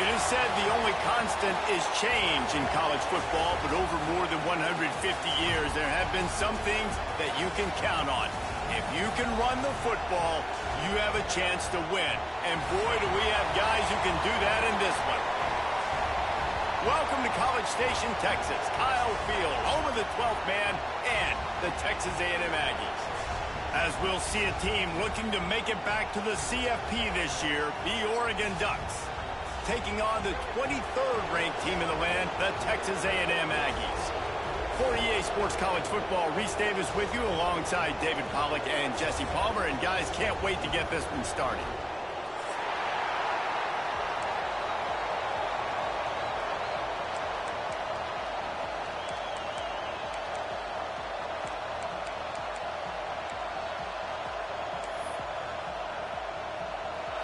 It is said the only constant is change in college football, but over more than 150 years, there have been some things that you can count on. If you can run the football, you have a chance to win. And boy, do we have guys who can do that in this one. Welcome to College Station, Texas. Kyle Field, home of the 12th man and the Texas A&M Aggies. As we'll see a team looking to make it back to the CFP this year, the Oregon Ducks, taking on the 23rd ranked team in the land, the Texas A&M Aggies. For EA Sports College Football, Reese Davis with you alongside David Pollack and Jesse Palmer. And guys, can't wait to get this one started.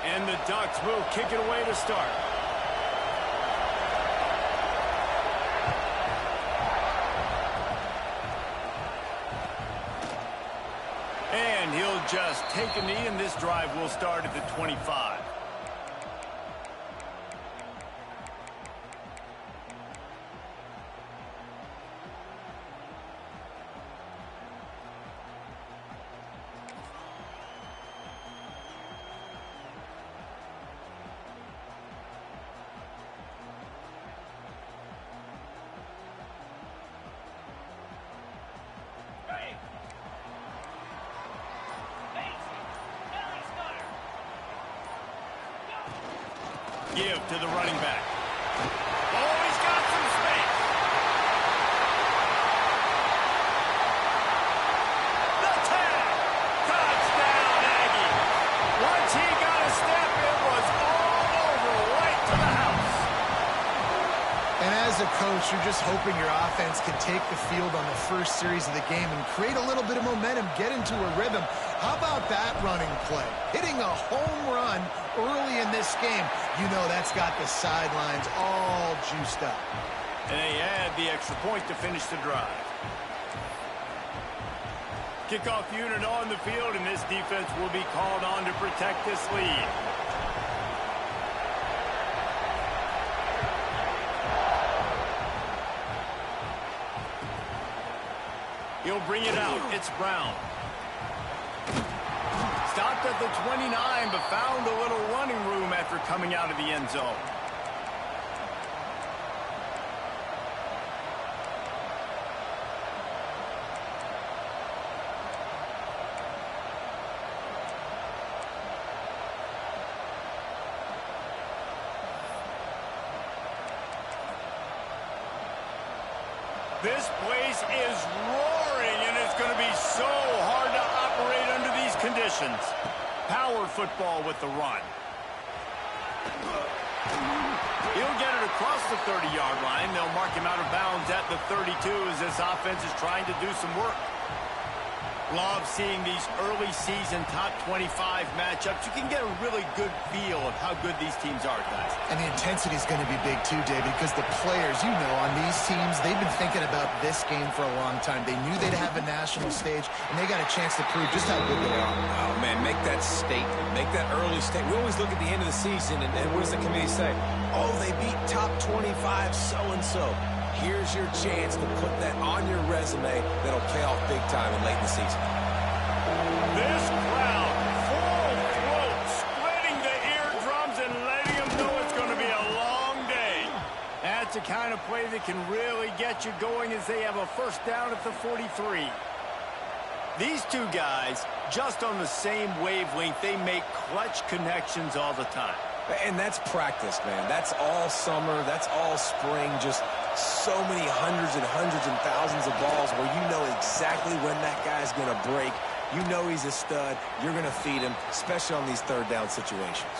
And the Ducks will kick it away to start. And he'll just take a knee, and this drive will start at the 25. Give to the running back. Oh, he's got some space. The tag. Touchdown, Aggie. Once he got a step, it was all over, right to the house. And as a coach, you're just hoping your offense can take the field on the first series of the game and create a little bit of momentum, get into a rhythm. How about that running play? Hitting a home run early in this game. You know that's got the sidelines all juiced up. And they add the extra point to finish the drive. Kickoff unit on the field, and this defense will be called on to protect this lead. He'll bring it out. It's Brown. Stopped at the 29, but found a little running room after coming out of the end zone. This place is roaring, and it's going to be so hard to operate under these conditions. Power football with the run. He'll get it across the 30-yard line. They'll mark him out of bounds at the 32 as this offense is trying to do some work. Love seeing these early season top 25 matchups. You can get a really good feel of how good these teams are, guys. And the intensity is going to be big too, David, because the players, you know, on these teams, they've been thinking about this game for a long time. They knew they'd have a national stage, and they got a chance to prove just how good they are. Oh, man, make that statement. Make that early statement. We always look at the end of the season, and what does the committee say? Oh, they beat top 25 so-and-so. Here's your chance to put that on your resume that'll pay off big time and late in the season. This crowd, full throat, splitting the eardrums and letting them know it's going to be a long day. That's the kind of play that can really get you going as they have a first down at the 43. These two guys, just on the same wavelength, they make clutch connections all the time. And that's practice, man. That's all summer. That's all spring. Just so many hundreds and thousands of balls where you know exactly when that guy's going to break. You know he's a stud. You're going to feed him, especially on these third down situations.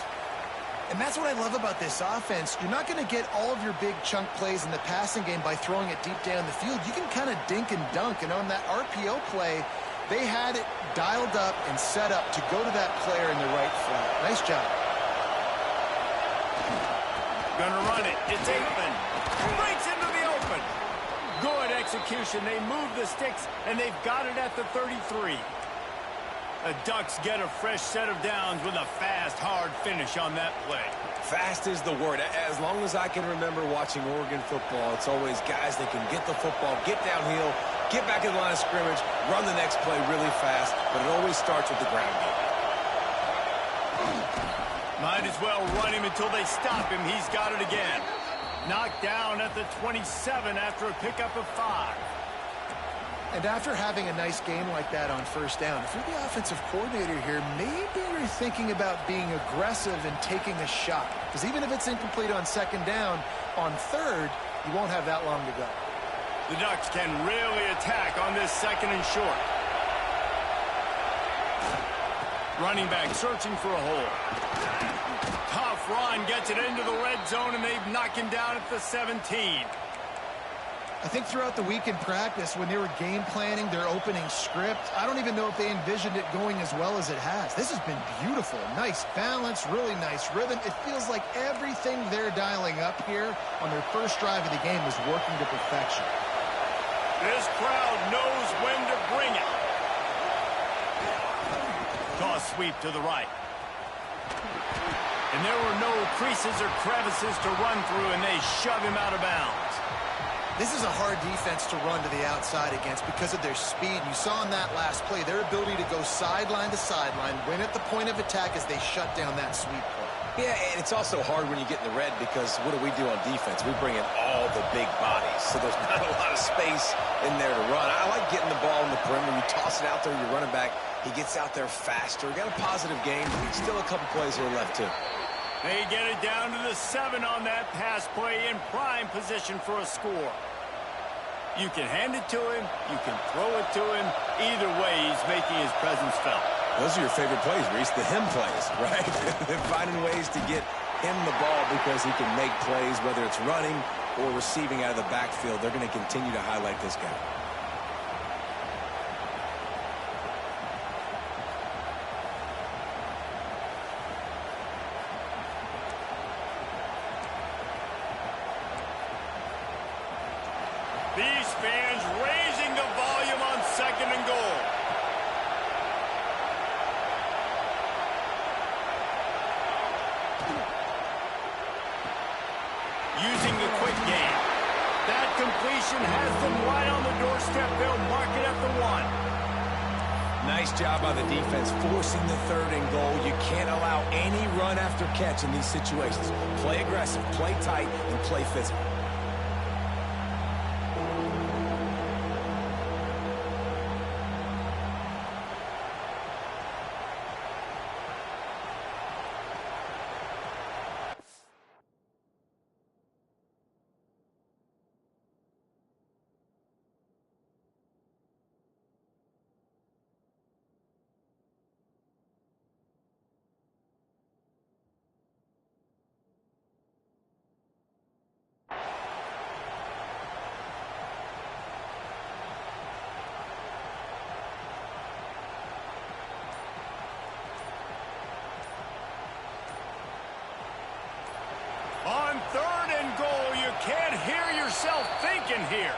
And that's what I love about this offense. You're not going to get all of your big chunk plays in the passing game by throwing it deep down the field. You can kind of dink and dunk. And on that RPO play, they had it dialed up and set up to go to that player in the right flat. Nice job. Gonna run it. It's Aikman. Breaks into the open. Good execution. They move the sticks, and they've got it at the 33. The Ducks get a fresh set of downs with a fast, hard finish on that play. Fast is the word. As long as I can remember watching Oregon football, it's always guys that can get the football, get downhill, get back in the line of scrimmage, run the next play really fast, but it always starts with the ground game. Might as well run him until they stop him. He's got it again. Knocked down at the 27 after a pickup of 5. And after having a nice game like that on first down, if you're the offensive coordinator here, maybe you're thinking about being aggressive and taking a shot. Because even if it's incomplete on second down, on third, you won't have that long to go. The Ducks can really attack on this second and short. Running back searching for a hole. Tough run, gets it into the red zone, and they've knocked him down at the 17. I think throughout the week in practice, when they were game planning their opening script, I don't even know if they envisioned it going as well as it has. This has been beautiful. Nice balance, really nice rhythm. It feels like everything they're dialing up here on their first drive of the game is working to perfection. This crowd knows when to bring it. Toss sweep to the right. And there were no creases or crevices to run through, and they shove him out of bounds. This is a hard defense to run to the outside against because of their speed. You saw in that last play their ability to go sideline to sideline, win at the point of attack as they shut down that sweep play. Yeah, and it's also hard when you get in the red because what do we do on defense? We bring in all the big bodies, so there's not a lot of space in there to run. I like getting the ball in the perimeter. You toss it out there, you're running back. He gets out there faster. Got a positive game, but still a couple plays here left too. They get it down to the 7 on that pass play in prime position for a score. You can hand it to him, you can throw it to him. Either way, he's making his presence felt. Those are your favorite plays, Reese, the him plays, right? They're finding ways to get him the ball because he can make plays, whether it's running or receiving out of the backfield. They're going to continue to highlight this guy. These fans raising the volume on second and goal. Using the quick game. That completion has them right on the doorstep. They'll mark it at the 1. Nice job by the defense forcing the third and goal. You can't allow any run after catch in these situations. Play aggressive, play tight, and play physical. On third and goal, you can't hear yourself thinking here.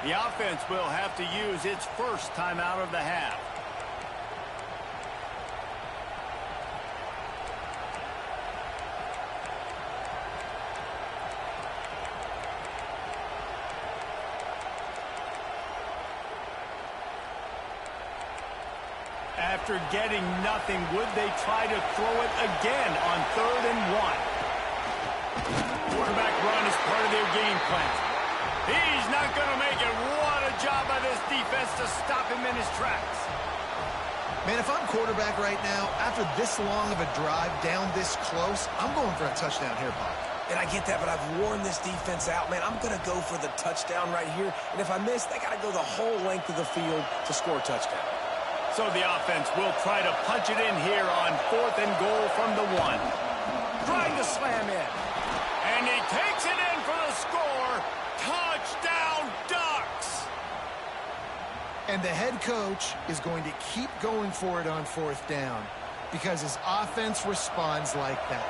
The offense will have to use its first timeout of the half. After getting nothing, would they try to throw it again on third and 1? Quarterback run is part of their game plan. He's not going to make it. What a job by this defense to stop him in his tracks. Man, if I'm quarterback right now, after this long of a drive down this close, I'm going for a touchdown here, Bob. And I get that, but I've worn this defense out, man. I'm going to go for the touchdown right here. And if I miss, they got to go the whole length of the field to score a touchdown. So the offense will try to punch it in here on fourth and goal from the 1. Trying to slam in. And he takes it in for the score. Touchdown, Ducks! And the head coach is going to keep going for it on fourth down because his offense responds like that.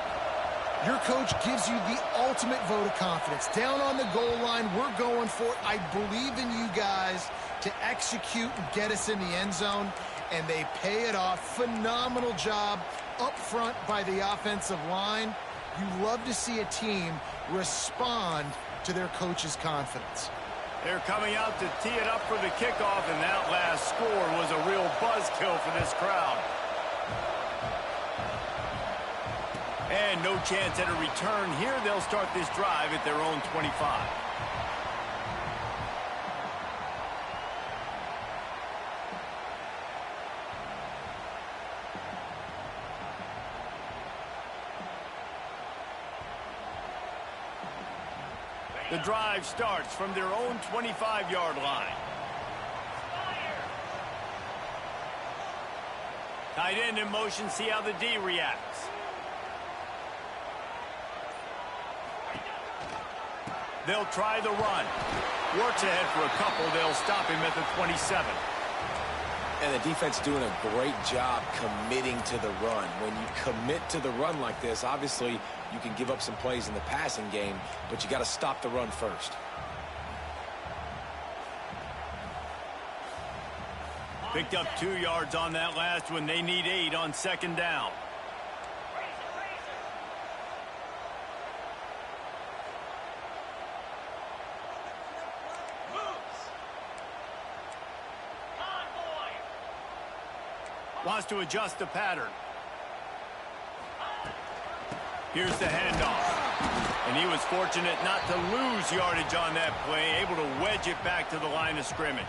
Your coach gives you the ultimate vote of confidence. Down on the goal line, we're going for it. I believe in you guys to execute and get us in the end zone, and they pay it off. Phenomenal job up front by the offensive line. You love to see a team respond to their coach's confidence. They're coming out to tee it up for the kickoff, and that last score was a real buzzkill for this crowd. And no chance at a return here. They'll start this drive at their own 25. The drive starts from their own 25-yard line. Tight end in motion, see how the D reacts. They'll try the run. Works ahead for a couple. They'll stop him at the 27. And the defense doing a great job committing to the run. When you commit to the run like this, obviously you can give up some plays in the passing game, but you got to stop the run first. Picked up 2 yards on that last one. They need 8 on second down. Wants to adjust the pattern. Here's the handoff. And he was fortunate not to lose yardage on that play, able to wedge it back to the line of scrimmage.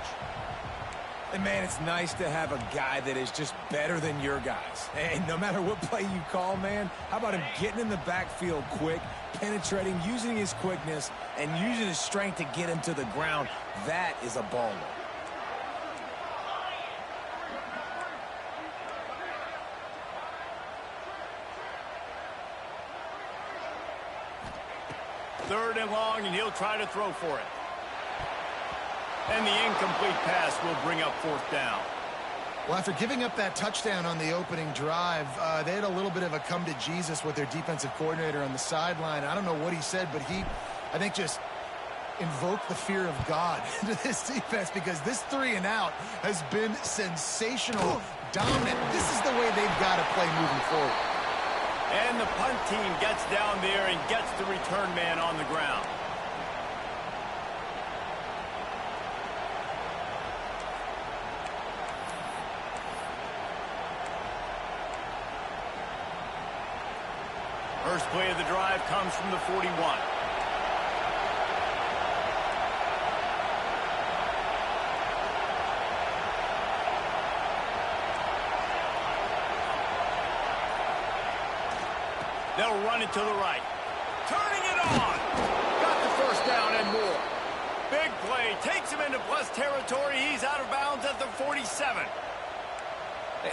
And, man, it's nice to have a guy that is just better than your guys. And no matter what play you call, man, how about him getting in the backfield quick, penetrating, using his quickness, and using his strength to get him to the ground? That is a baller. Third and long, and he'll try to throw for it. And the incomplete pass will bring up fourth down. Well, after giving up that touchdown on the opening drive, they had a little bit of a come to Jesus with their defensive coordinator on the sideline. I don't know what he said, but he, I think, just invoked the fear of God into this defense, because this 3 and out has been sensational, dominant. This is the way they've got to play moving forward. And the punt team gets down there and gets the return man on the ground. First play of the drive comes from the 41. They'll run it to the right. Turning it on. Got the first down and more. Big play. Takes him into plus territory. He's out of bounds at the 47.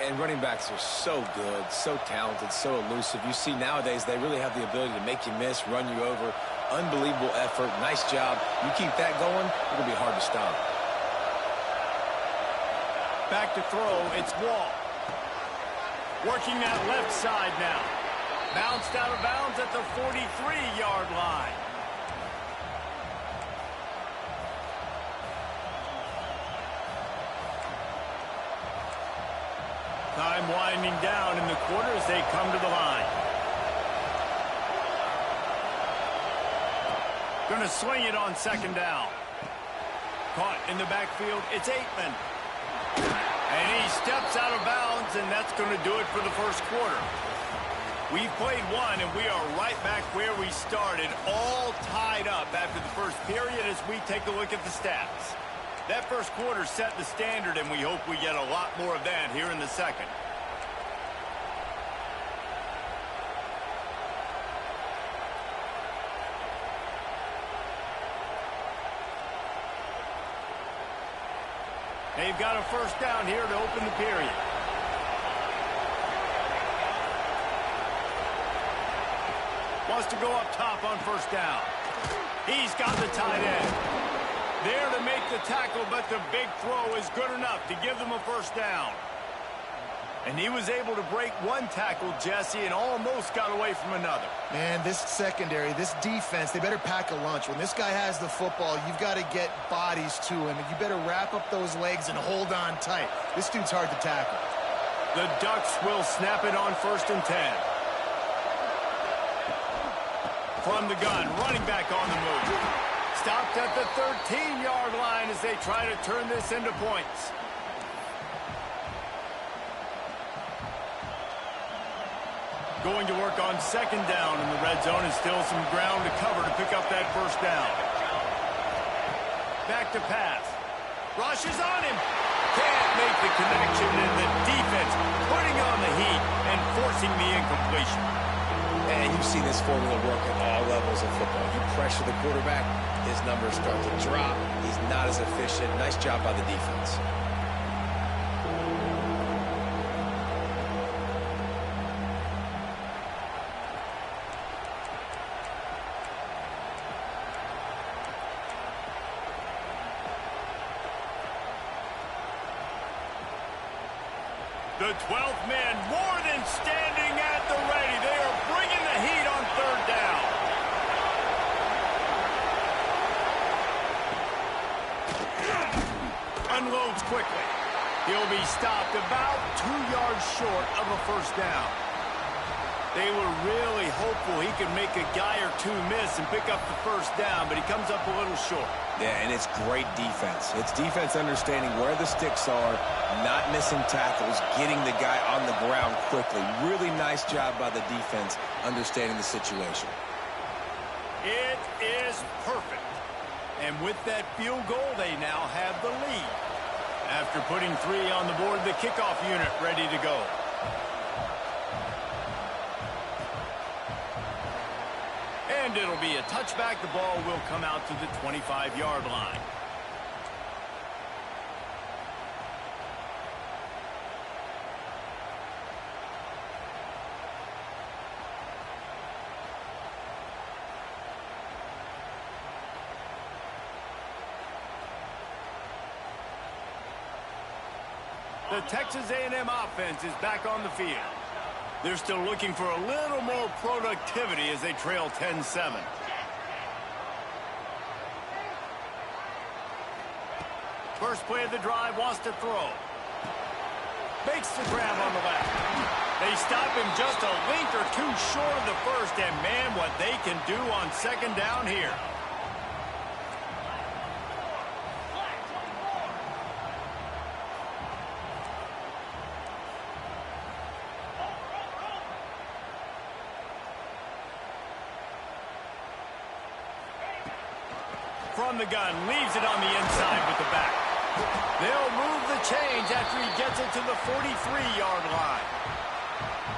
And running backs are so good, so talented, so elusive. You see nowadays they really have the ability to make you miss, run you over. Unbelievable effort. Nice job. You keep that going, it'll be hard to stop. Back to throw. It's Wall. Working that left side now. Bounced out of bounds at the 43-yard line. Time winding down in the quarter as they come to the line. Going to swing it on second down. Caught in the backfield. It's Aitman. And he steps out of bounds, and that's going to do it for the first quarter. We've played one, and we are right back where we started, all tied up after the first period as we take a look at the stats. That first quarter set the standard, and we hope we get a lot more of that here in the second. They've got a first down here to open the period. Wants to go up top on first down. He's got the tight end. There to make the tackle, but the big throw is good enough to give them a first down. And he was able to break one tackle, Jesse, and almost got away from another. Man, this secondary, this defense, they better pack a lunch. When this guy has the football, you've got to get bodies to him. And you better wrap up those legs and hold on tight. This dude's hard to tackle. The Ducks will snap it on 1st and 10. from the gun, running back on the move. Stopped at the 13-yard line as they try to turn this into points. Going to work on second down in the red zone, and still some ground to cover to pick up that first down. Back to pass. Rushes on him. Can't make the connection, and the defense putting on the heat and forcing the incompletion. And you see this formula work at all levels of football. You pressure the quarterback, his numbers start to drop. He's not as efficient. Nice job by the defense. The 12th man more than standing at the ready. They are bringing the heat on third down. Unloads quickly. He'll be stopped about 2 yards short of a first down. They were really hopeful he could make a guy or two miss and pick up the first down, but he comes up a little short. Yeah, and it's great defense. It's defense understanding where the sticks are, not missing tackles, getting the guy on the ground quickly. Really nice job by the defense understanding the situation. It is perfect. And with that field goal, they now have the lead. After putting 3 on the board, the kickoff unit ready to go. And it'll be a touchback. The ball will come out to the 25-yard line. The Texas A&M offense is back on the field. They're still looking for a little more productivity as they trail 10-7. First play of the drive, wants to throw. Makes the grab on the left. They stop him just a link or two short of the first, and man, what they can do on second down here. From the gun, leaves it on the inside with the back. They'll move the chains after he gets it to the 43-yard line.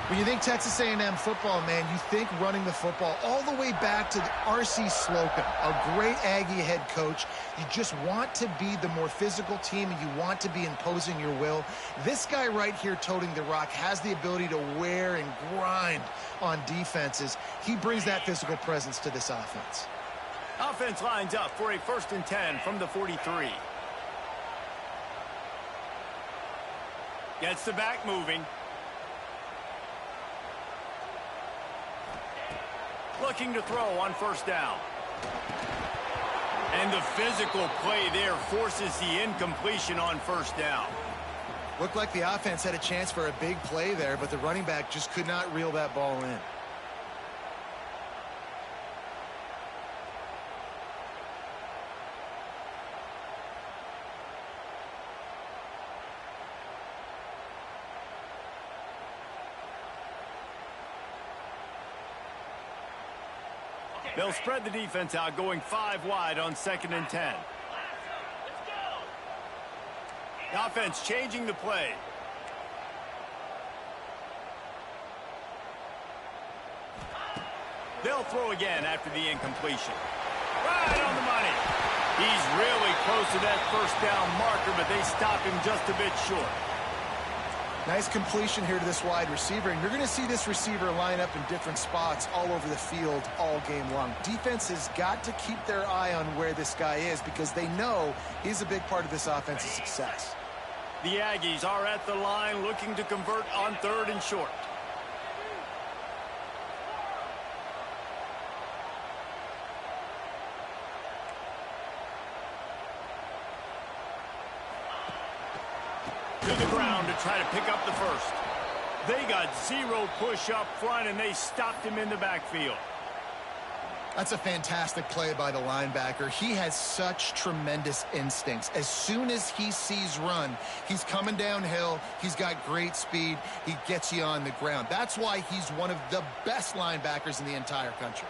When you think Texas A&M football, man, you think running the football all the way back to R.C. Slocum, a great Aggie head coach. You just want to be the more physical team, and you want to be imposing your will. This guy right here toting the rock has the ability to wear and grind on defenses. He brings that physical presence to this offense. Offense lines up for a 1st and 10 from the 43. Gets the back moving. Looking to throw on first down. And the physical play there forces the incompletion on first down. Looked like the offense had a chance for a big play there, but the running back just could not reel that ball in. They'll spread the defense out, going 5 wide on 2nd and 10. The offense changing the play. They'll throw again after the incompletion. Right on the money. He's really close to that first down marker, but they stop him just a bit short. Nice completion here to this wide receiver, and you're going to see this receiver line up in different spots all over the field all game long. Defense has got to keep their eye on where this guy is because they know he's a big part of this offense's success. The Aggies are at the line looking to convert on 3rd and short. To the ground to try to pick up the first. They got 0 push up front, and they stopped him in the backfield. That's a fantastic play by the linebacker. He has such tremendous instincts. As soon as he sees run, he's coming downhill. He's got great speed. He gets you on the ground. That's why he's one of the best linebackers in the entire country.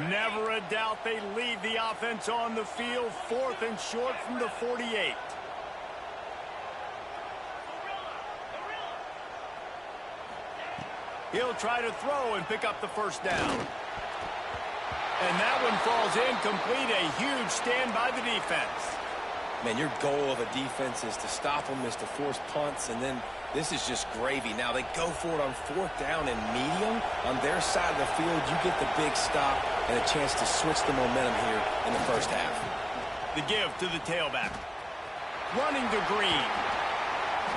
Never a doubt they lead the offense on the field, 4th and short from the 48. He'll try to throw and pick up the first down. And that one falls incomplete. A huge stand by the defense. Man, your goal of a defense is to stop them, is to force punts, and then this is just gravy. Now they go for it on 4th down and medium. On their side of the field, you get the big stop and a chance to switch the momentum here in the first half. The give to the tailback. Running to Green.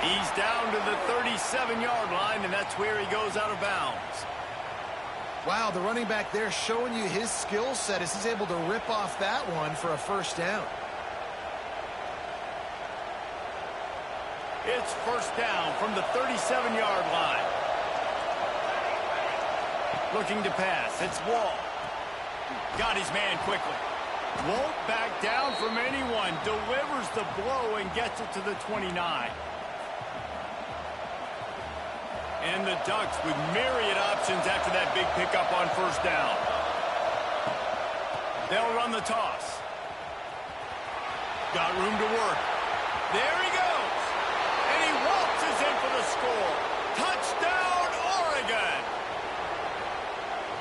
He's down to the 37-yard line, and that's where he goes out of bounds. Wow, the running back there showing you his skill set as he's able to rip off that one for a first down. It's first down from the 37-yard line. Looking to pass. It's Wall. Got his man quickly. Won't back down from anyone. Delivers the blow and gets it to the 29. And the Ducks with myriad options after that big pickup on first down. They'll run the toss. Got room to work. There he goes. And he waltzes in for the score. Touchdown, Oregon.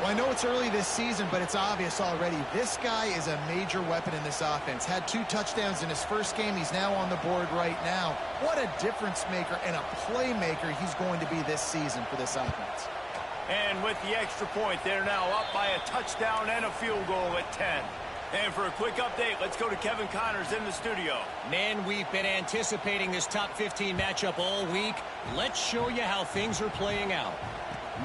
Well, I know it's early this season, but it's obvious already. This guy is a major weapon in this offense. Had 2 touchdowns in his first game. He's now on the board right now. What a difference maker and a playmaker he's going to be this season for this offense. And with the extra point, they're now up by a touchdown and a field goal at 10. And for a quick update, let's go to Kevin Connors in the studio. Man, we've been anticipating this top 15 matchup all week. Let's show you how things are playing out.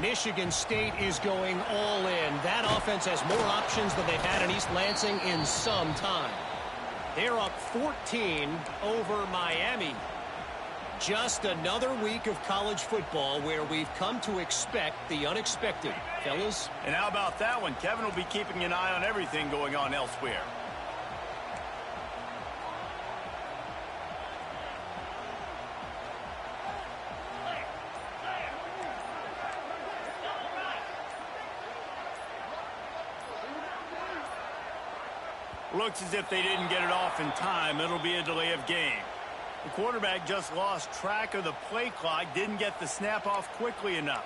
Michigan State is going all in. That offense has more options than they've had in East Lansing in some time. They're up 14 over Miami. Just another week of college football where we've come to expect the unexpected, fellas. And how about that one? Kevin will be keeping an eye on everything going on elsewhere. Looks as if they didn't get it off in time. It'll be a delay of game. The quarterback just lost track of the play clock, didn't get the snap off quickly enough.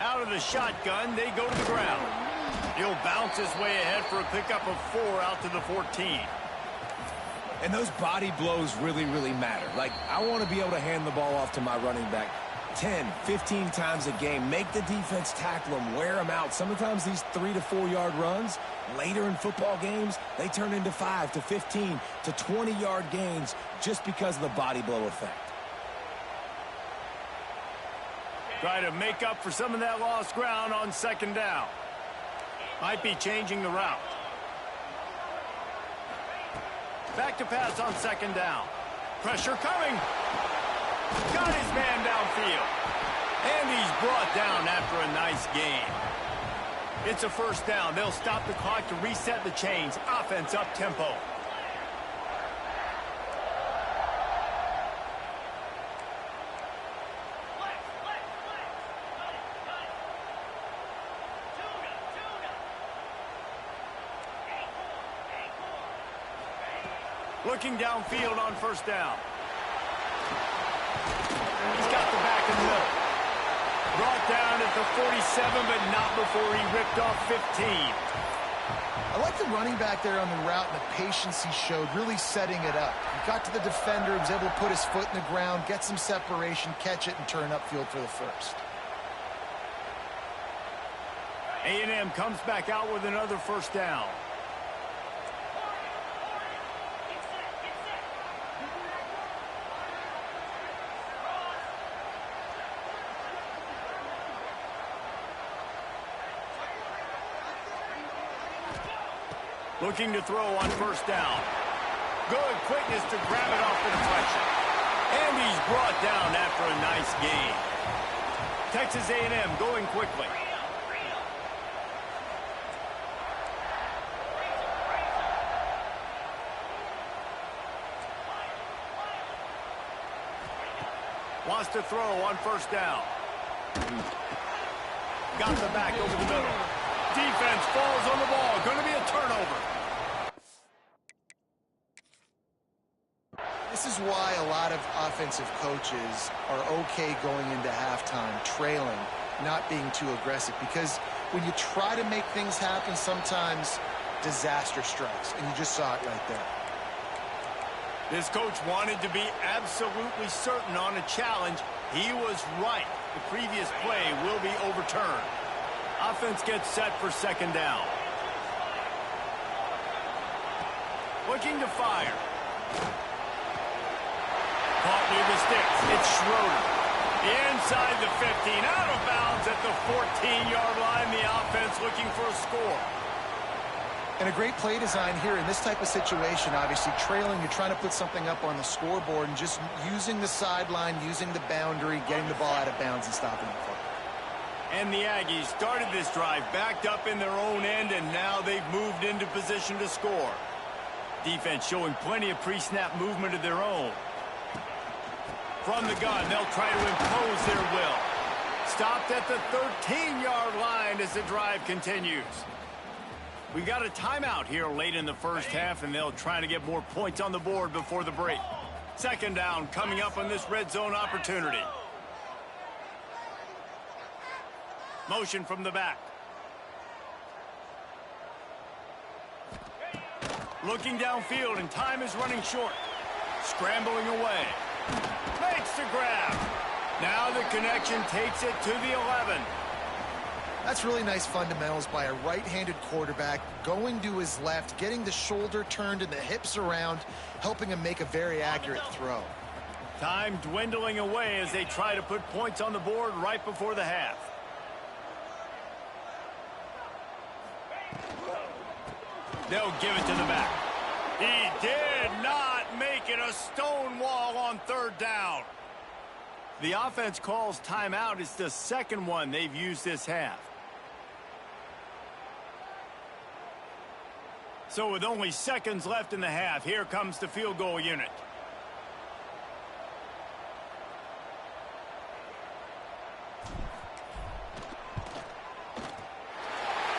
Out of the shotgun, they go to the ground. He'll bounce his way ahead for a pickup of 4 out to the 14. And those body blows really, really matter. Like, I want to be able to hand the ball off to my running back 10, 15 times a game. Make the defense tackle them, wear them out. Sometimes these 3 to 4 yard runs, later in football games, they turn into 5 to 15 to 20 yard gains just because of the body blow effect. Try to make up for some of that lost ground on second down. Might be changing the route. Back to pass on second down. Pressure coming. Got his man downfield. And he's brought down after a nice game. It's a first down. They'll stop the clock to reset the chains. Offense up tempo. Looking downfield on first down. He's got the back in the middle. Brought down at the 47, but not before he ripped off 15. I like the running back there on the route and the patience he showed, really setting it up. He got to the defender, he was able to put his foot in the ground, get some separation, catch it, and turn upfield for the first. A&M comes back out with another first down. Looking to throw on first down. Good quickness to grab it off the deflection. And he's brought down after a nice gain. Texas A&M going quickly. Wants to throw on first down. Got the back over the middle. Defense falls on the ball. Going to be a turnover. This is why a lot of offensive coaches are okay going into halftime, trailing, not being too aggressive. Because when you try to make things happen, sometimes disaster strikes. And you just saw it right there. This coach wanted to be absolutely certain on a challenge. He was right. The previous play will be overturned. Offense gets set for second down. Looking to fire. Caught near the sticks. It's Schroeder. Inside the 15. Out of bounds at the 14-yard line. The offense looking for a score. And a great play design here in this type of situation. Obviously, trailing, you're trying to put something up on the scoreboard and just using the sideline, using the boundary, getting the ball out of bounds and stopping the clock. And the Aggies started this drive backed up in their own end, and now they've moved into position to score. Defense showing plenty of pre-snap movement of their own. From the gun, they'll try to impose their will. Stopped at the 13-yard line as the drive continues. We got a timeout here late in the first half, and they'll try to get more points on the board before the break. Second down coming up on this red zone opportunity. Motion from the back. Looking downfield, and time is running short. Scrambling away. Makes the grab. Now the connection takes it to the 11. That's really nice fundamentals by a right-handed quarterback, going to his left, getting the shoulder turned and the hips around, helping him make a very accurate throw. Time dwindling away as they try to put points on the board right before the half. They'll give it to the back. He did not make it a stone wall on third down. The offense calls timeout. It's the second one they've used this half. So with only seconds left in the half, here comes the field goal unit.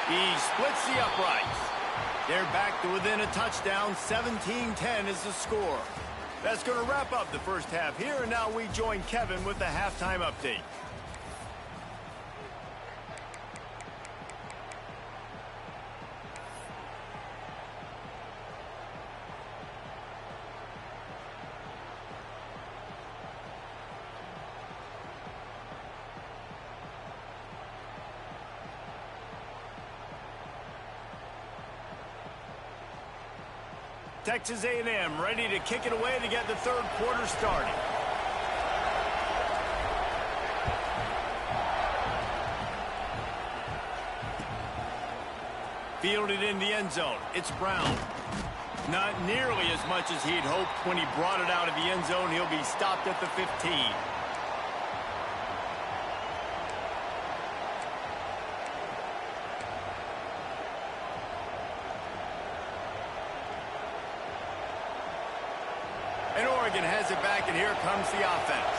He splits the uprights. They're back to within a touchdown. 17-10 is the score. That's going to wrap up the first half here, and now we join Kevin with the halftime update. Texas A&M ready to kick it away to get the third quarter started. Fielded in the end zone. It's Brown. Not nearly as much as he'd hoped when he brought it out of the end zone. He'll be stopped at the 15. And Oregon has it back, and here comes the offense.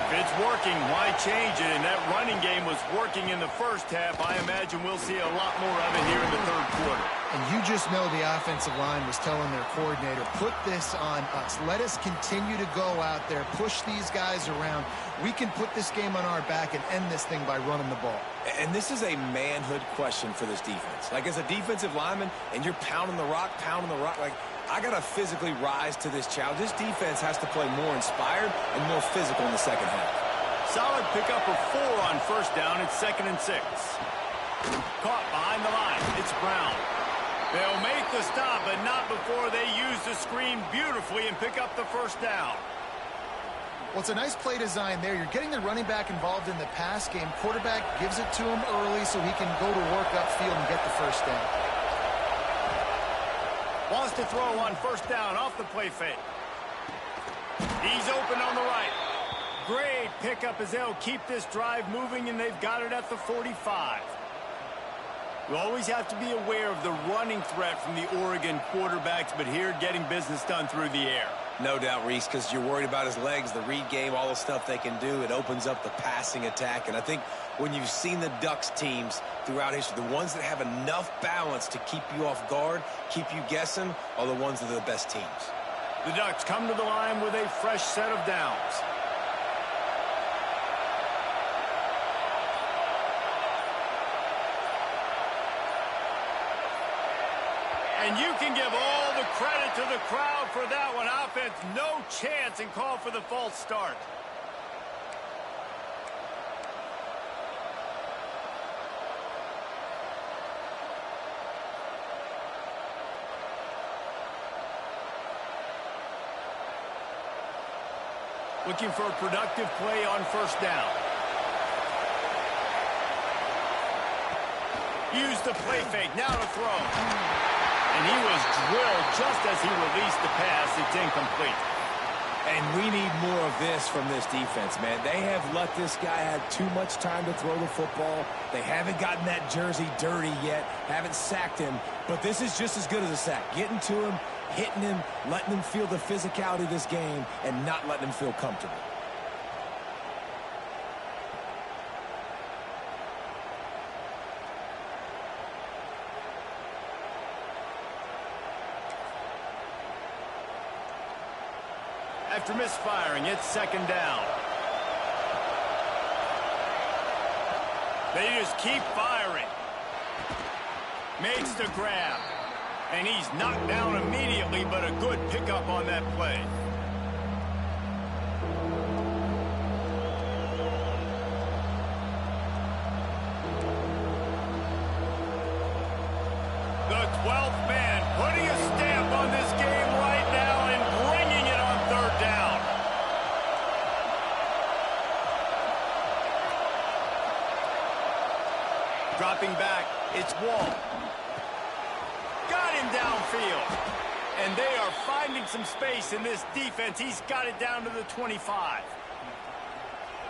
If it's working, why change it? And that running game was working in the first half. I imagine we'll see a lot more of it here in the third quarter. And you just know the offensive line was telling their coordinator, put this on us. Let us continue to go out there, push these guys around. We can put this game on our back and end this thing by running the ball. And this is a manhood question for this defense. Like, as a defensive lineman, and you're pounding the rock, like, I got to physically rise to this challenge. This defense has to play more inspired and more physical in the second half. Solid pickup of 4 on first down. It's 2nd and 6. Caught behind the line. It's Brown. They'll make the stop, but not before they use the screen beautifully and pick up the first down. Well, it's a nice play design there. You're getting the running back involved in the pass game. Quarterback gives it to him early so he can go to work upfield and get the first down. Wants to throw on first down off the play fake. He's open on the right. Great pickup as they'll keep this drive moving, and they've got it at the 45. You always have to be aware of the running threat from the Oregon quarterbacks, but here getting business done through the air. No doubt, Reese, because you're worried about his legs, the read game, all the stuff they can do. It opens up the passing attack. And I think when you've seen the Ducks teams throughout history, the ones that have enough balance to keep you off guard, keep you guessing, are the ones that are the best teams. The Ducks come to the line with a fresh set of downs. And you can give all the credit to the crowd for that one. Offense, no chance, and call for the false start. Looking for a productive play on first down. Use the play fake, now to throw. And he was drilled just as he released the pass. It's incomplete. And we need more of this from this defense, man. They have let this guy have too much time to throw the football. They haven't gotten that jersey dirty yet, haven't sacked him. But this is just as good as a sack. Getting to him, hitting him, letting him feel the physicality of this game, and not letting him feel comfortable. After misfiring, it's second down. They just keep firing. Makes the grab. And he's knocked down immediately, but a good pickup on that play. The 12th man putting a stamp on this game right now and bringing it on third down. Dropping back, it's Wall. Got him downfield. And they are finding some space in this defense. He's got it down to the 25.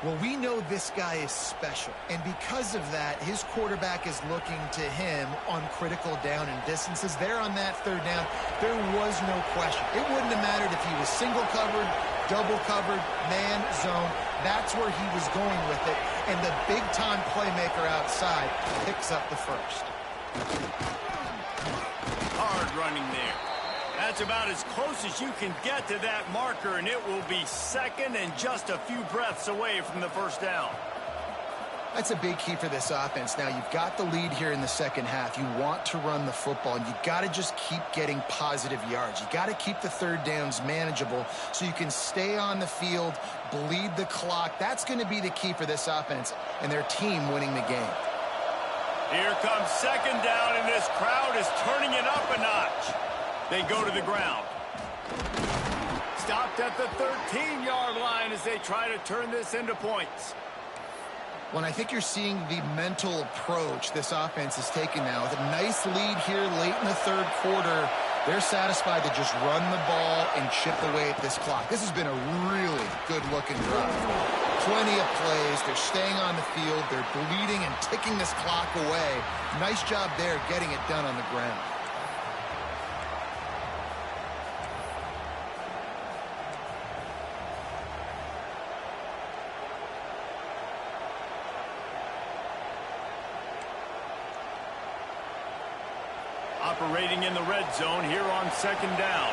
Well, we know this guy is special, and because of that, his quarterback is looking to him on critical down and distances. There on that third down, there was no question. It wouldn't have mattered if he was single covered, double covered, man, zone. That's where he was going with it, and the big-time playmaker outside picks up the first. Hard running there. That's about as close as you can get to that marker, and it will be second and just a few breaths away from the first down. That's a big key for this offense. Now, you've got the lead here in the second half. You want to run the football, and you got to just keep getting positive yards. You got to keep the third downs manageable so you can stay on the field, bleed the clock. That's going to be the key for this offense and their team winning the game. Here comes second down, and this crowd is turning it up a notch. They go to the ground. Stopped at the 13-yard line as they try to turn this into points. Well, I think you're seeing the mental approach this offense is taking now. With a nice lead here late in the third quarter, they're satisfied to just run the ball and chip away at this clock. This has been a really good-looking drive. Plenty of plays. They're staying on the field. They're bleeding and ticking this clock away. Nice job there getting it done on the ground. Operating in the red zone here on second down.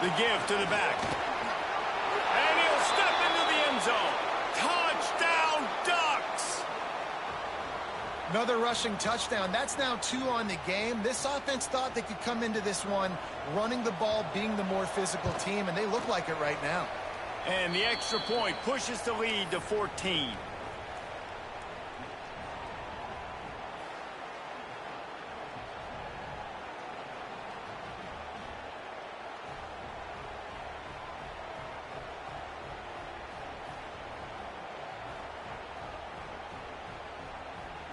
The give to the back. And he'll step into the end zone. Touchdown, Ducks! Another rushing touchdown. That's now 2 on the game. This offense thought they could come into this one running the ball, being the more physical team, and they look like it right now. And the extra point pushes the lead to 14.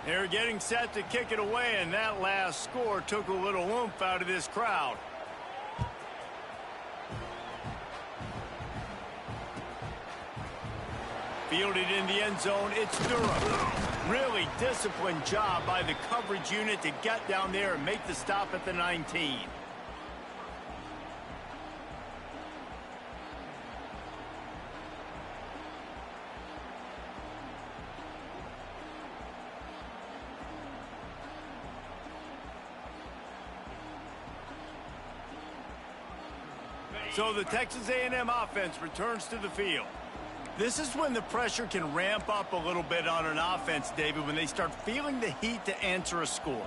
They're getting set to kick it away, and that last score took a little oomph out of this crowd. Fielded in the end zone, it's Durham. Really disciplined job by the coverage unit to get down there and make the stop at the 19. So the Texas A&M offense returns to the field. This is when the pressure can ramp up a little bit on an offense, David, when they start feeling the heat to answer a score.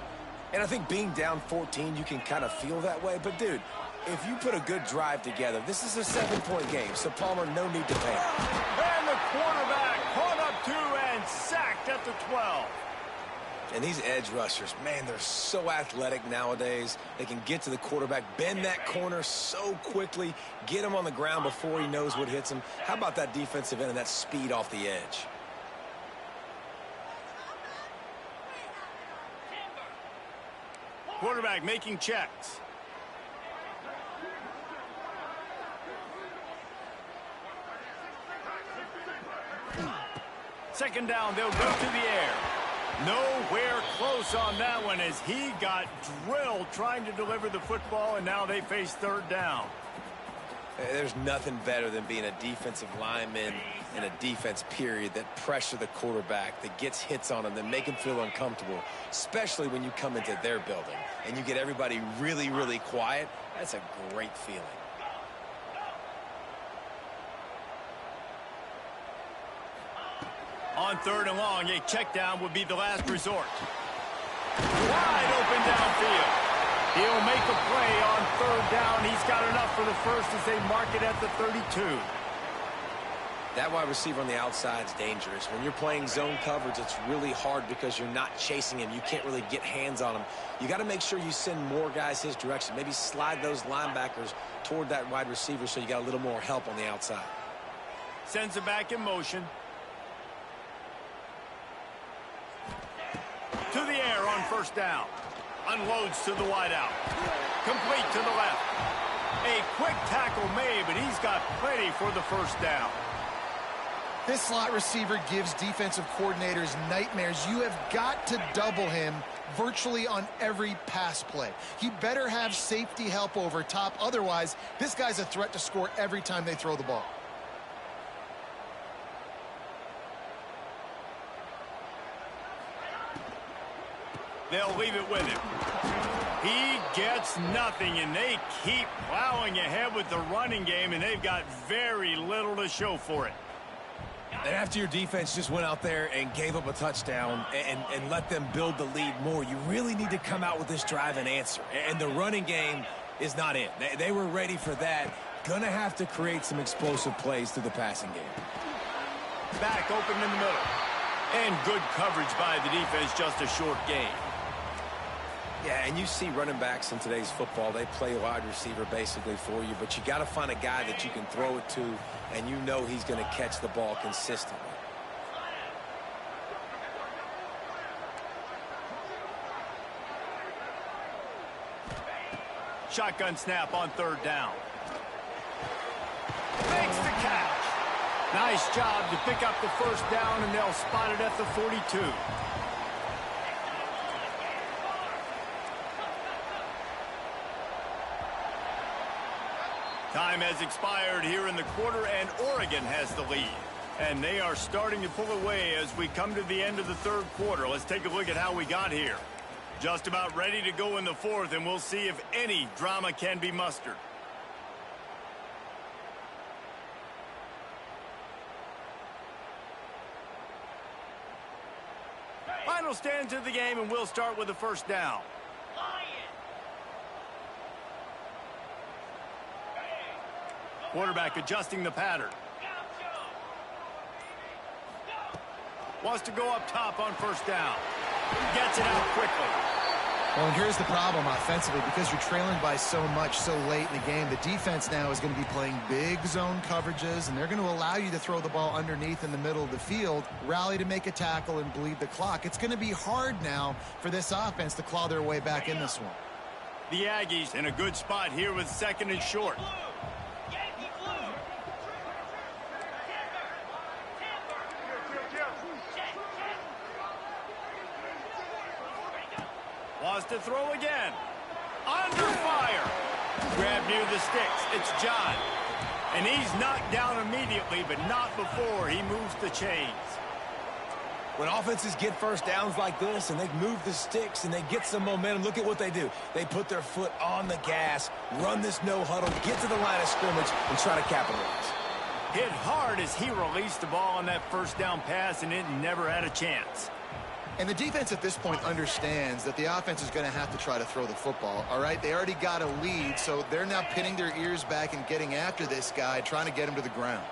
And I think being down 14, you can kind of feel that way. But, dude, if you put a good drive together, this is a 7-point game, so Palmer, no need to panic. And the quarterback caught up to and sacked at the 12. And these edge rushers, man, they're so athletic nowadays. They can get to the quarterback, bend that corner so quickly, get him on the ground before he knows what hits him. How about that defensive end and that speed off the edge? Quarterback making checks. Second down, they'll go to the air. Nowhere close on that one as he got drilled trying to deliver the football, and now they face third down. There's nothing better than being a defensive lineman in a defense period that pressure the quarterback, that gets hits on him, that make him feel uncomfortable, especially when you come into their building and you get everybody really, really quiet. That's a great feeling. On third and long, a check down would be the last resort. Wide open downfield. He'll make a play on third down. He's got enough for the first as they mark it at the 32. That wide receiver on the outside is dangerous. When you're playing zone coverage, it's really hard because you're not chasing him. You can't really get hands on him. You got to make sure you send more guys his direction. Maybe slide those linebackers toward that wide receiver so you got a little more help on the outside. Sends it back in motion. To the air on first down. Unloads to the wideout. Complete to the left. A quick tackle made, but he's got plenty for the first down. This slot receiver gives defensive coordinators nightmares. You have got to double him virtually on every pass play. He better have safety help over top. Otherwise, this guy's a threat to score every time they throw the ball. They'll leave it with him. He gets nothing, and they keep plowing ahead with the running game, and they've got very little to show for it. And after your defense just went out there and gave up a touchdown and let them build the lead more, you really need to come out with this drive and answer. And the running game is not it. They were ready for that. Gonna have to create some explosive plays through the passing game. Back open in the middle. And good coverage by the defense, just a short gain. Yeah, and you see running backs in today's football, they play wide receiver basically for you, but you got to find a guy that you can throw it to, and you know he's going to catch the ball consistently. Shotgun snap on third down. Makes the catch. Nice job to pick up the first down, and they'll spot it at the 42. Time has expired here in the quarter, and Oregon has the lead. And they are starting to pull away as we come to the end of the third quarter. Let's take a look at how we got here. Just about ready to go in the fourth, and we'll see if any drama can be mustered. Final stands of the game, and we'll start with the first down. Quarterback adjusting the pattern. Wants to go up top on first down. Gets it out quickly. Well, and here's the problem offensively. Because you're trailing by so much so late in the game, the defense now is going to be playing big zone coverages, and they're going to allow you to throw the ball underneath in the middle of the field, rally to make a tackle, and bleed the clock. It's going to be hard now for this offense to claw their way back in this one. The Aggies in a good spot here with 2nd and short. Wants to throw again. Under fire. Grab near the sticks. It's John. And he's knocked down immediately, but not before he moves the chains. When offenses get first downs like this and they move the sticks and they get some momentum, look at what they do. They put their foot on the gas, run this no huddle, get to the line of scrimmage, and try to capitalize. Hit hard as he released the ball on that first down pass, and it never had a chance. And the defense at this point understands that the offense is going to have to try to throw the football, all right? They already got a lead, so they're now pinning their ears back and getting after this guy, trying to get him to the ground.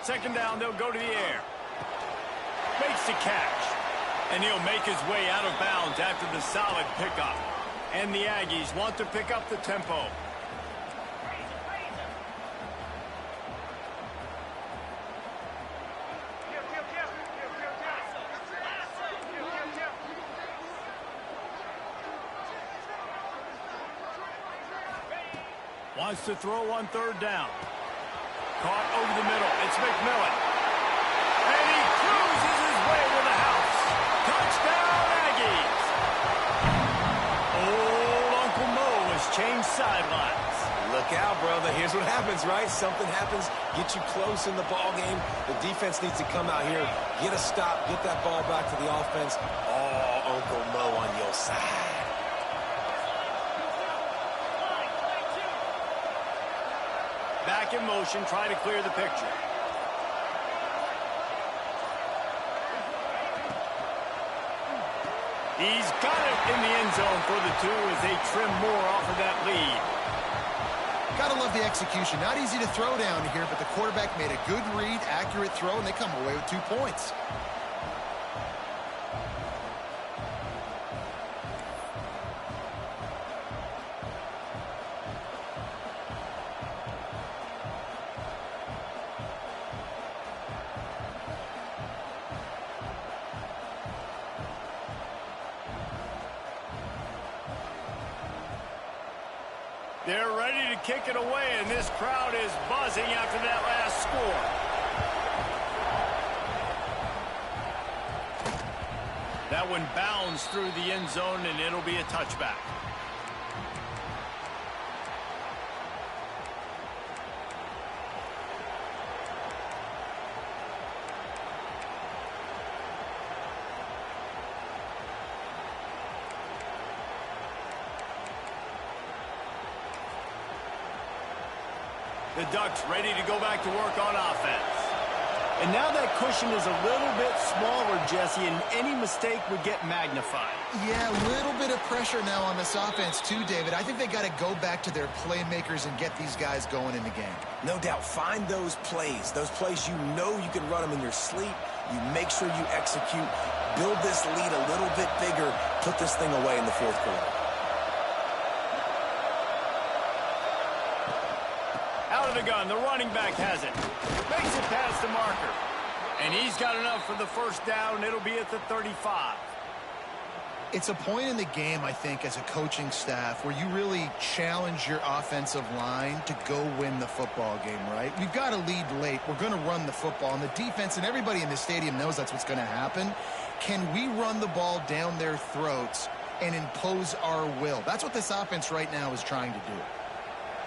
Second down, they'll go to the air. Makes the catch. And he'll make his way out of bounds after the solid pickup. And the Aggies want to pick up the tempo. Wants to throw on 3rd down. Caught over the middle. It's McMillan. And he cruises his way to the house. Touchdown, Aggies. Old Uncle Mo has changed sidelines. Look out, brother. Here's what happens, right? Something happens, get you close in the ball game. The defense needs to come out here, get a stop, get that ball back to the offense. Oh, Uncle Mo on your side. Back in motion, try to clear the picture. He's got it in the end zone for the 2 as they trim more off of that lead. Gotta love the execution. Not easy to throw down here, but the quarterback made a good read, accurate throw, and they come away with 2 points. They're ready to kick it away, and this crowd is buzzing after that last score. That one bounds through the end zone, and it'll be a touchback. The Ducks ready to go back to work on offense. And now that cushion is a little bit smaller, Jesse, and any mistake would get magnified. Yeah, a little bit of pressure now on this offense too, David. I think they got to go back to their playmakers and get these guys going in the game. No doubt. Find those plays you know you can run them in your sleep. You make sure you execute. Build this lead a little bit bigger. Put this thing away in the 4th quarter. Out of the gun, the running back has it. Makes it past the marker. And he's got enough for the first down. It'll be at the 35. It's a point in the game, I think, as a coaching staff where you really challenge your offensive line to go win the football game, right? We've got a lead late. We're going to run the football. And the defense and everybody in the stadium knows that's what's going to happen. Can we run the ball down their throats and impose our will? That's what this offense right now is trying to do.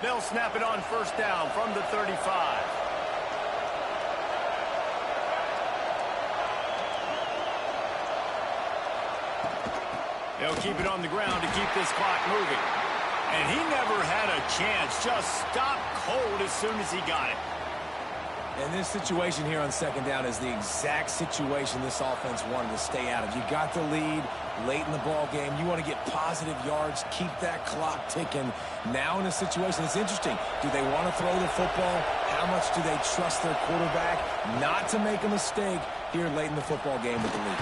They'll snap it on first down from the 35. They'll keep it on the ground to keep this clock moving. And he never had a chance. Just stopped cold as soon as he got it. And this situation here on 2nd down is the exact situation this offense wanted to stay out of. You got the lead late in the ball game. You want to get positive yards, keep that clock ticking. Now in a situation, it's interesting. Do they want to throw the football? How much do they trust their quarterback not to make a mistake here late in the football game with the lead?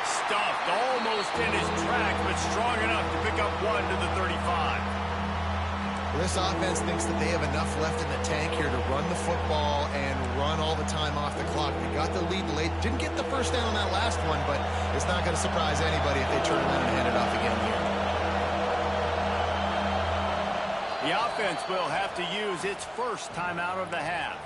Stuffed almost in his track, but strong enough to pick up one to the 35. This offense thinks that they have enough left in the tank here to run the football and run all the time off the clock. They got the lead late. Didn't get the first down on that last one, but it's not going to surprise anybody if they turn around and hand it off again here. The offense will have to use its first timeout of the half.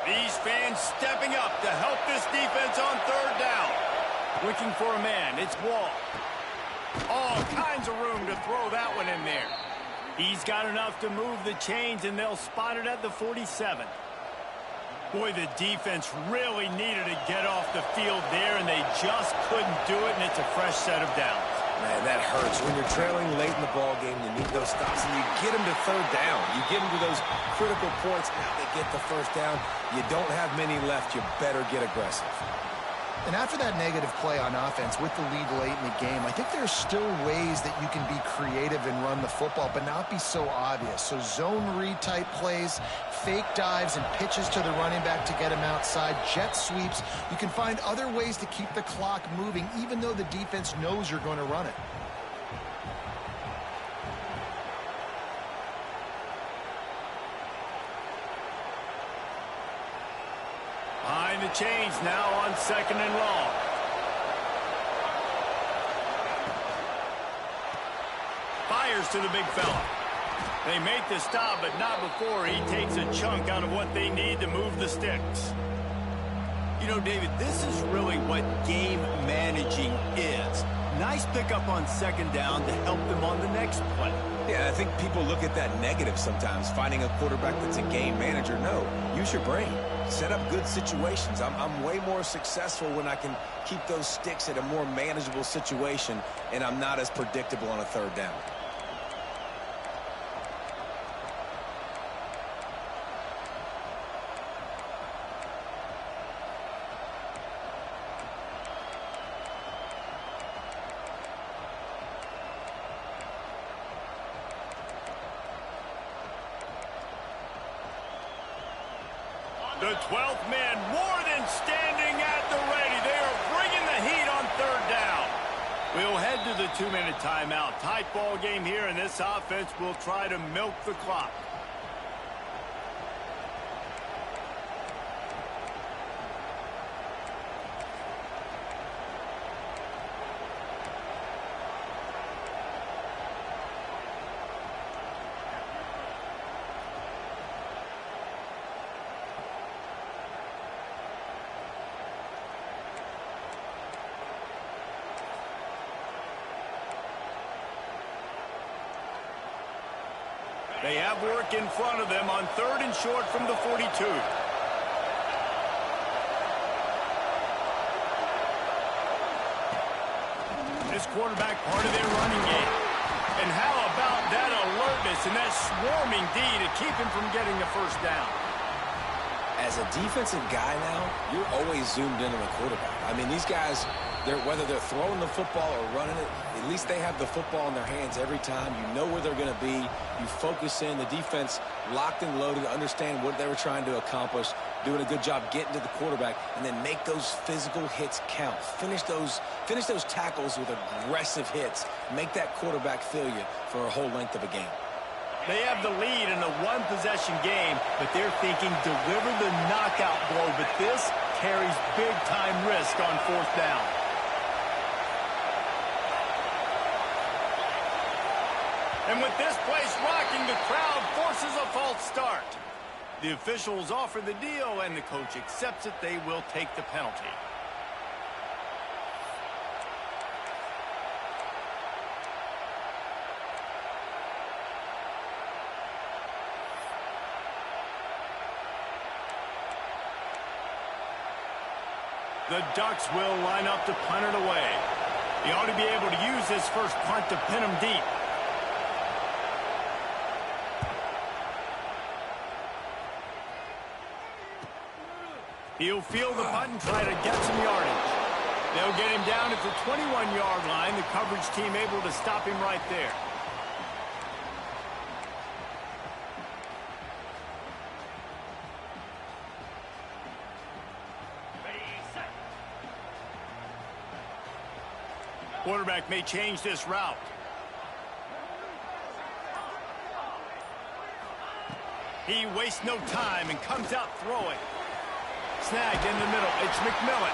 These fans stepping up to help this defense on third down. Looking for a man. It's Wall. All kinds of room to throw that one in there. He's got enough to move the chains, and they'll spot it at the 47. Boy, the defense really needed to get off the field there, and they just couldn't do it, and it's a fresh set of downs. Man, that hurts. When you're trailing late in the ball game, you need those stops, and you get them to third down. You get them to those critical points. Now they get the first down. You don't have many left. You better get aggressive. And after that negative play on offense with the lead late in the game, I think there's still ways that you can be creative and run the football, but not be so obvious. So zone read type plays, fake dives and pitches to the running back to get him outside, jet sweeps. You can find other ways to keep the clock moving, even though the defense knows you're going to run it. Behind the chains now on second and long. Fires to the big fella. They make the stop, but not before he takes a chunk out of what they need to move the sticks. You know, David, this is really what game managing is. Nice pickup on second down to help them on the next play. Yeah, I think people look at that negative sometimes, finding a quarterback that's a game manager. No, use your brain. Set up good situations. I'm way more successful when I can keep those sticks at a more manageable situation, and I'm not as predictable on a third down. The 12th man more than standing at the ready. They are bringing the heat on third down. We'll head to the 2-minute timeout. Tight ball game here, and this offense will try to milk the clock. They have work in front of them on third and short from the 42. This quarterback part of their running game. And how about that alertness and that swarming D to keep him from getting the first down? As a defensive guy now, you're always zoomed in on the quarterback. I mean, these guys, whether they're throwing the football or running it, at least they have the football in their hands every time. You know where they're going to be. You focus in. The defense locked and loaded, understand what they were trying to accomplish, doing a good job getting to the quarterback, and then make those physical hits count. Finish those tackles with aggressive hits. Make that quarterback feel you for a whole length of a game. They have the lead in a one-possession game, but they're thinking deliver the knockout blow, but this carries big-time risk on fourth down. And with this place rocking, the crowd forces a false start. The officials offer the deal, and the coach accepts it. They will take the penalty. The Ducks will line up to punt it away. He ought to be able to use this first punt to pin him deep. He'll field the punt and try to get some yardage. They'll get him down at the 21-yard line. The coverage team able to stop him right there. Quarterback may change this route. He wastes no time and comes out throwing. Snagged in the middle. It's McMillan.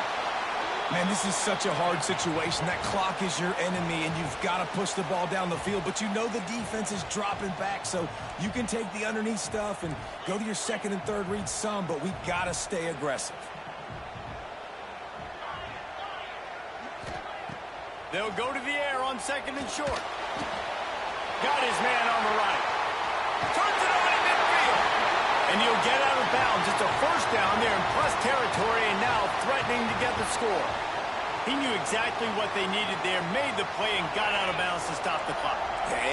Man, this is such a hard situation. That clock is your enemy, and you've got to push the ball down the field. But you know the defense is dropping back, so you can take the underneath stuff and go to your second and third read some, but we got to stay aggressive. They'll go to the air on second and short. Got his man on the right. Turns it over to midfield. And he'll get out of bounds. It's a first down there in plus territory and now threatening to get the score. He knew exactly what they needed there, made the play, and got out of bounds to stop the clock.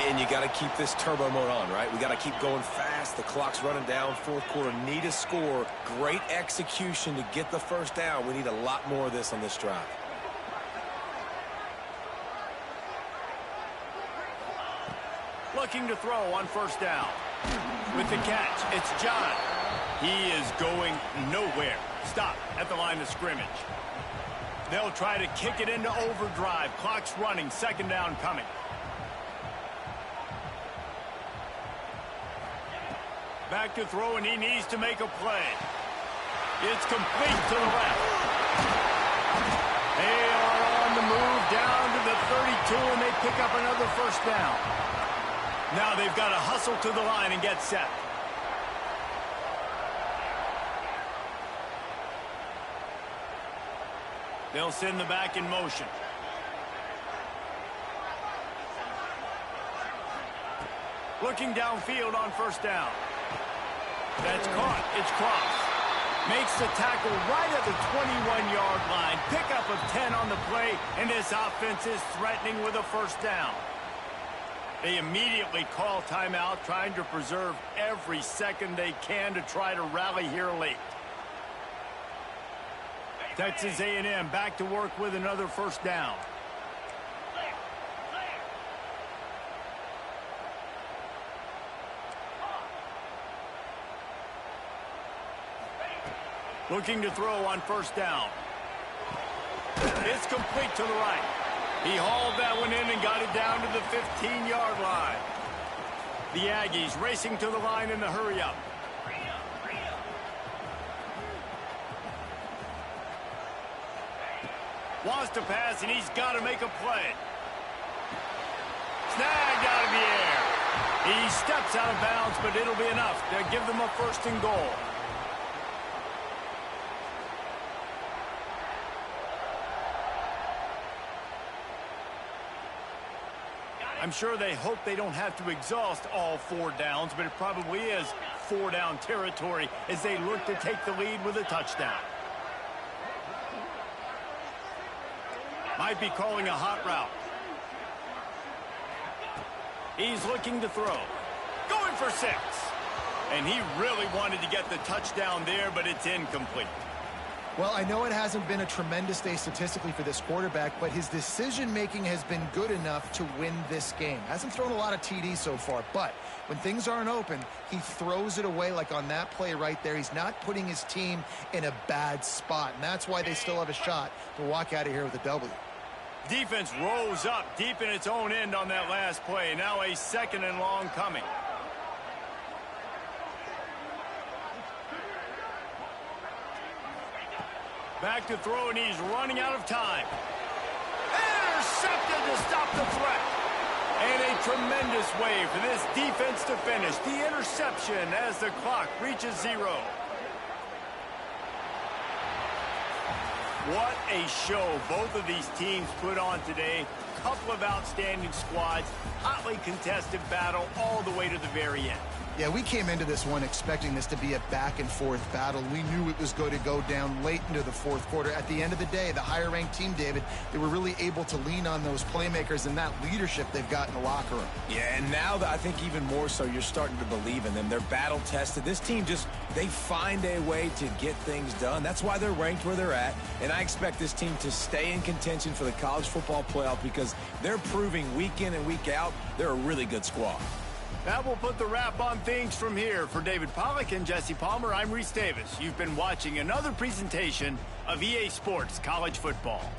And you got to keep this turbo mode on, right? We got to keep going fast. The clock's running down. Fourth quarter, need a score. Great execution to get the first down. We need a lot more of this on this drive. Looking to throw on first down. With the catch, it's John. He is going nowhere. Stop at the line of scrimmage. They'll try to kick it into overdrive. Clock's running. Second down coming. Back to throw, and he needs to make a play. It's complete to the left. They are on the move down to the 32, and they pick up another first down. Now they've got to hustle to the line and get set. They'll send the back in motion. Looking downfield on first down. That's caught. It's Cross. Makes the tackle right at the 21-yard line. Pickup of 10 on the play, and this offense is threatening with a first down. They immediately call timeout, trying to preserve every second they can to try to rally here late. Texas A&M back to work with another first down. Looking to throw on first down. It's complete to the right. He hauled that one in and got it down to the 15-yard line. The Aggies racing to the line in the hurry-up. Wants to pass, and he's got to make a play. Snagged out of the air. He steps out of bounds, but it'll be enough to give them a first and goal. I'm sure they hope they don't have to exhaust all 4 downs, but it probably is 4-down territory as they look to take the lead with a touchdown. Might be calling a hot route. He's looking to throw. Going for 6. And he really wanted to get the touchdown there, but it's incomplete. Well, I know it hasn't been a tremendous day statistically for this quarterback, but his decision-making has been good enough to win this game. Hasn't thrown a lot of TDs so far, but when things aren't open, he throws it away like on that play right there. He's not putting his team in a bad spot, and that's why they still have a shot to walk out of here with a W. Defense rose up deep in its own end on that last play. Now a second and long coming. Back to throw, and he's running out of time. Intercepted to stop the threat. And a tremendous way for this defense to finish. The interception as the clock reaches 0. What a show both of these teams put on today. Couple of outstanding squads. Hotly contested battle all the way to the very end. Yeah, we came into this one expecting this to be a back-and-forth battle. We knew it was going to go down late into the fourth quarter. At the end of the day, the higher-ranked team, David, they were really able to lean on those playmakers and that leadership they've got in the locker room. Yeah, and now I think even more so, you're starting to believe in them. They're battle-tested. This team they find a way to get things done. That's why they're ranked where they're at, and I expect this team to stay in contention for the college football playoff because they're proving week in and week out they're a really good squad. That will put the wrap on things from here. For David Pollack and Jesse Palmer, I'm Reese Davis. You've been watching another presentation of EA Sports College Football.